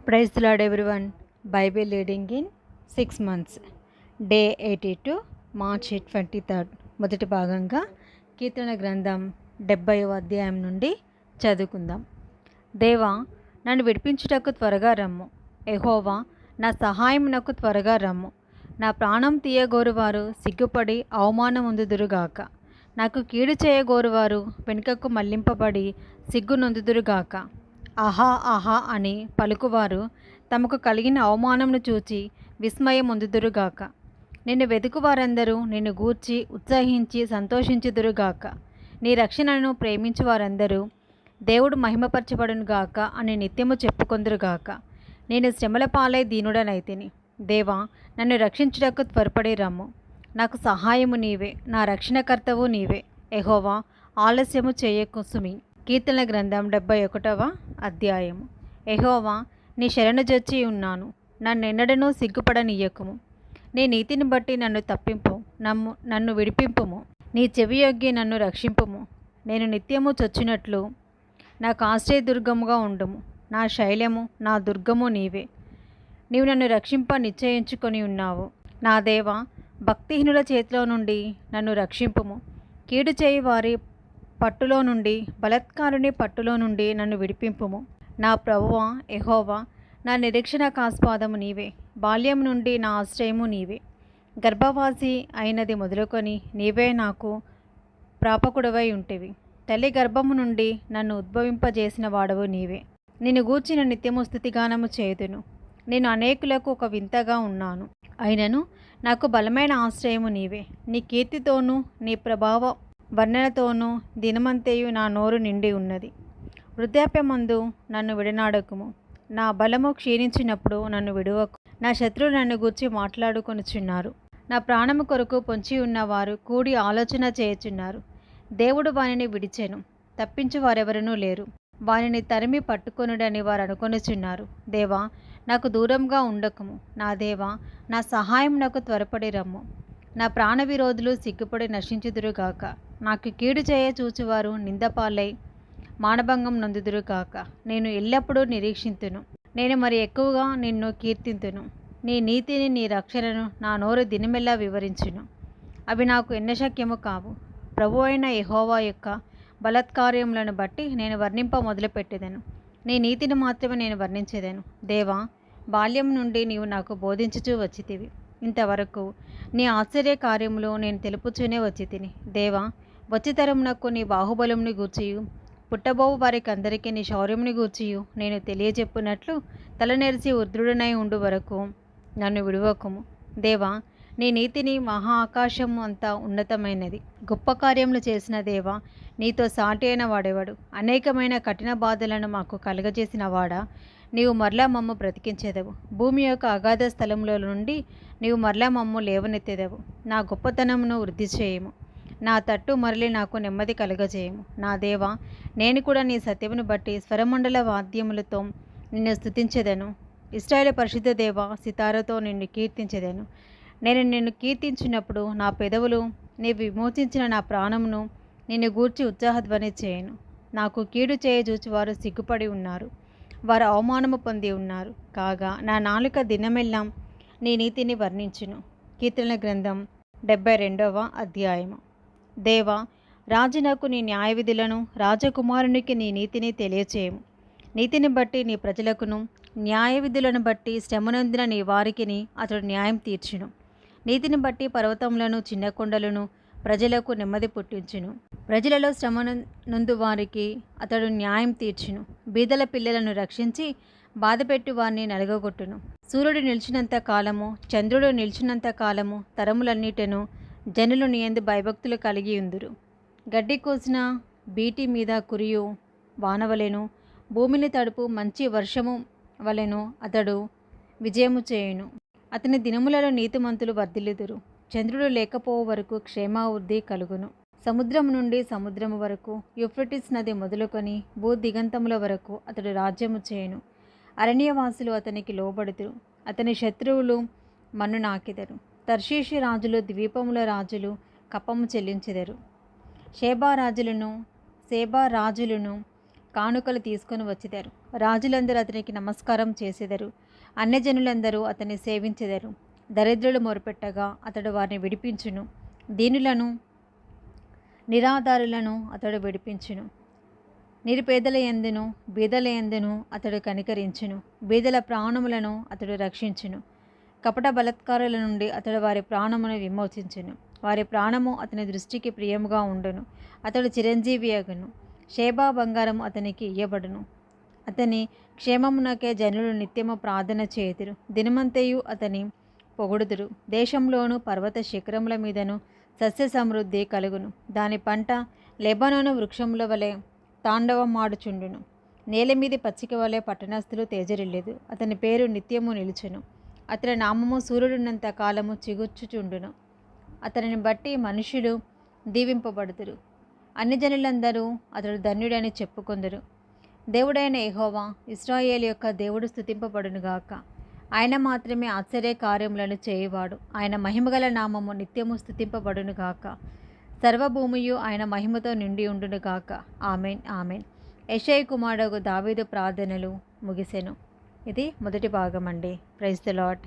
Praise the Lord everyone. Bible reading in 6 months. Day 82, March 23rd. మొదటి భాగంగా కీర్తన గ్రంథం 70వ అధ్యాయం నుండి చదువుకుందాం. దేవా, నన్ను విడిపించుటకు త్వరగా రమ్ము. యెహోవా, నా సహాయమునకు త్వరగా రమ్ము. నా ప్రాణం తీయగోరువారు సిగ్గుపడి అవమానం పొందుదురుగాక. నాకు కీడు చేయగోరువారు వెనుకకు మళ్లింపబడి సిగ్గు నొందుదురుగాక. ఆహా ఆహా అని పలుకువారు తమకు కలిగిన అవమానమును చూచి విస్మయం పొందుదురుగాక. నిన్ను వెతుకువారందరూ నిన్ను గూర్చి ఉత్సహించి సంతోషించుదురుగాక. నీ రక్షణను ప్రేమించు వారందరూ దేవుడు మహిమపరచబడునుగాక అని నిత్యము చెప్పుకొందురుగాక. నేను శ్రమల పాలై దీనుడనైతిని. దేవా, నన్ను రక్షించుటకు త్వరపడి రమ్ము. నాకు సహాయము నీవే, నా రక్షణకర్తవు నీవే. యెహోవా, ఆలస్యము చేయకుసుమి. కీర్తన గ్రంథం 71వ అధ్యాయము. యెహోవా, నీ శరణు జొచ్చి ఉన్నాను. నన్నెన్నడనూ సిగ్గుపడనీయకుము. నీ నీతిని బట్టి నన్ను తప్పింపు, నన్ను విడిపింపుము. నీ చెవియొగ్గి నన్ను రక్షింపుము. నేను నిత్యము చొచ్చినట్లు నాకు ఆశ్రయదుర్గముగా ఉండుము. నా శైలము, నా దుర్గము నీవే. నీవు నన్ను రక్షింప నిశ్చయించుకొని ఉన్నావు. నా దేవా, భక్తిహీనుల చేతిలో నుండి నన్ను రక్షింపుము. కీడు చేయి వారి పట్టులో నుండి, బలత్కారుని పట్టులో నుండి నన్ను విడిపింపుము. నా ప్రభువా యెహోవా, నా నిరీక్షణకాస్పదము నీవే. బాల్యం నుండి నా ఆశ్రయము నీవే. గర్భవాసి అయినది మొదలుకొని నీవే నాకు ప్రాపకుడవై ఉంటివి. తల్లి గర్భము నుండి నన్ను ఉద్భవింపజేసిన వాడవు నీవే. నిన్ను గూర్చిన నిత్యము స్తుతిగానము చేయుదును. నేను అనేకులకు ఒక వింతగా ఉన్నాను. అయినను నాకు బలమైన ఆశ్రయము నీవే. నీ కీర్తితోనూ నీ ప్రభావ వర్ణనతోనూ దినమంతయు నా నోరు నిండి ఉన్నది. వృద్ధాప్యమందు నన్ను విడనాడకుము. నా బలము క్షీణించినప్పుడు నన్ను విడువకు. నా శత్రువులు నన్ను గూర్చి మాట్లాడుకొనుచున్నారు. నా ప్రాణము కొరకు పొంచి ఉన్నవారు కూడి ఆలోచన చేయుచున్నారు. దేవుడు వానిని విడిచెను, తప్పించు వారెవరనూ లేరు. వానిని తరిమి పట్టుకొనుడని వారు అనుకొనుచున్నారు. దేవా, నాకు దూరంగా ఉండకుము. నా దేవా, నా సహాయం నాకు త్వరపడి రమ్ము. నా ప్రాణ విరోధులు సిగ్గుపడి నశించుదురుగాక. నాకు కీడు చేయ చూచువారు నిందపాలై మానభంగం నొందుదురుగాక. నేను ఎల్లప్పుడూ నిరీక్షింతును. నేను మరి ఎక్కువగా నిన్ను కీర్తింతును. నీ నీతిని, నీ రక్షణను నా నోరు దినమెల్లా వివరించును. అవి నాకు ఎన్నశక్యము కావు. ప్రభు అయిన యెహోవా యొక్క బలత్కార్యములను బట్టి నేను వర్ణింప మొదలుపెట్టెదను. నీ నీతిని మాత్రమే నేను వర్ణించేదను. దేవా, బాల్యం నుండి నీవు నాకు బోధించుచూ వచ్చితివి. ఇంతవరకు నీ ఆశ్చర్య కార్యములు నేను తెలుపుచూనే వచ్చి తిని. దేవా, వచ్చితరమునకు నీ బాహుబలముని గూర్చియు పుట్టబోవు వారికి అందరికీ నీ శౌర్యముని గూర్చియు నేను తెలియజెప్పునట్లు తలనెరిసి ఉద్రుడనై ఉండు వరకు నన్ను విడువకుము. దేవా, నీ నీతిని మహా ఆకాశము అంతా ఉన్నతమైనది. గొప్ప కార్యములు చేసిన దేవా, నీతో సాటి అయిన వాడెవడు? అనేకమైన కఠిన బాధలను మాకు కలుగజేసిన వాడా, నీవు మరలా మమ్ము బ్రతికించేదవు. భూమి యొక్క అగాధ స్థలముల నుండి నీవు మరలా మమ్ము లేవనెత్తేదవు. నా గొప్పతనమును వృద్ధి చేయము. నా తట్టు మరలి నాకు నెమ్మది కలుగజేయము. నా దేవా, నేను కూడా నీ సత్యమును బట్టి స్వరమండల వాద్యములతో నిన్ను స్తుతించెదను. ఇశ్రాయేలు పరిశుద్ధ దేవా, సితారతో నిన్ను కీర్తించెదను. నేను నిన్ను కీర్తించినప్పుడు నా పెదవులు నీవు విమోచించిన నా ప్రాణమును నిన్ను గూర్చి ఉత్సాహధ్వని చేయను. నాకు కీడు చేయజూచువారు సిగ్గుపడి ఉన్నారు. వారు అవమానము పొంది ఉన్నారు. కాగా నా నాలుక దినమెల్లా నీ నీతిని వర్ణించును. కీర్తన గ్రంథం 72వ అధ్యాయము. దేవా, రాజునకు నీ న్యాయ విధులను, రాజకుమారునికి నీ నీతిని తెలియచేయము. నీతిని బట్టి నీ ప్రజలకును, న్యాయ విధులను బట్టి శ్రమనొందిన నీ వారికిని అతడు న్యాయం తీర్చును. నీతిని బట్టి పర్వతములను, చిన్న కొండలను ప్రజలకు నెమ్మది పుట్టించును. ప్రజలలో శ్రమనందు వారికి అతడు న్యాయం తీర్చును. బీదల పిల్లలను రక్షించి బాధపెట్టు వారిని నలగొట్టును. సూర్యుడు నిలిచినంత కాలము, చంద్రుడు నిలిచినంత కాలము తరములన్నిటను జనులు నీ యందు భయభక్తులు కలిగి ఉందురు. గడ్డి కోసిన బీటి మీద కురియు వానవలెను, భూమిని తడుపు మంచి వర్షము వలెను అతడు విజయము చేయును. అతని దినములలో నీతిమంతులు వర్ధిల్లుదురు. చంద్రుడు లేకపోవు వరకు క్షేమావృద్ధి కలుగును. సముద్రము నుండి సముద్రము వరకు, యూఫ్రటీస్ నది మొదలుకొని భూ దిగంతముల వరకు అతడు రాజ్యము చేయును. అరణ్యవాసులు అతనికి లోబడుదురు. అతని శత్రువులు మన్ను నాకెదరు. తర్షీషి రాజులు, ద్వీపముల రాజులు కప్పము చెల్లించెదరు. షేబా రాజులను కానుకలు తీసుకొని వచ్చిదరు. రాజులందరూ అతనికి నమస్కారం చేసెదరు. అన్యజనులందరూ అతన్ని సేవించెదరు. దరిద్రులు మొరపెట్టగా అతడు వారిని విడిపించును. దీనులను నిరాధారులను అతడు విడిపించును. నిరుపేదల యందును బీదల యందును అతడు కనికరించును. బీదల ప్రాణములను అతడు రక్షించును. కపట బలత్కారుల నుండి అతడు వారి ప్రాణమును విమోచించును. వారి ప్రాణము అతని దృష్టికి ప్రియముగా ఉండును. అతడు చిరంజీవి అగును. షేబా బంగారం అతనికి ఇయ్యబడును. అతని క్షేమమునకే జనులు నిత్యము ప్రార్థన చేయుదురు. దినమంతయు అతని పొగుడుదురు. దేశంలోను పర్వత శిఖరముల మీదను సస్య సమృద్ధి కలుగును. దాని పంట లెబానోను వృక్షముల వలె తాండవమాడుచుండును. నేల మీది పచ్చిక వలె పట్టణస్థులు తేజరిల్లెదు. అతని పేరు నిత్యము నిలుచును. అతని నామము సూర్యుడున్నంత కాలము చిగుర్చుచుండును. అతనిని బట్టి మనుషులు దీవింపబడుదురు. అన్ని జనులందరూ అతడు ధన్యుడని చెప్పుకొందురు. దేవుడైన యెహోవా ఇశ్రాయేలు యొక్క దేవుడు స్తుతింపబడునుగాక. ఆయన మాత్రమే ఆశ్చర్య కార్యములను చేయువాడు. ఆయన మహిమగల నామము నిత్యము స్తుతింపబడునుగాక. సర్వభూమియు ఆయన మహిమతో నిండి ఉండునుగాక. Amen amen. యెషయి కుమారుడు దావీదు ప్రార్థనలు ముగిసెను. ఇది మొదటి భాగం అండి. Praise the lord.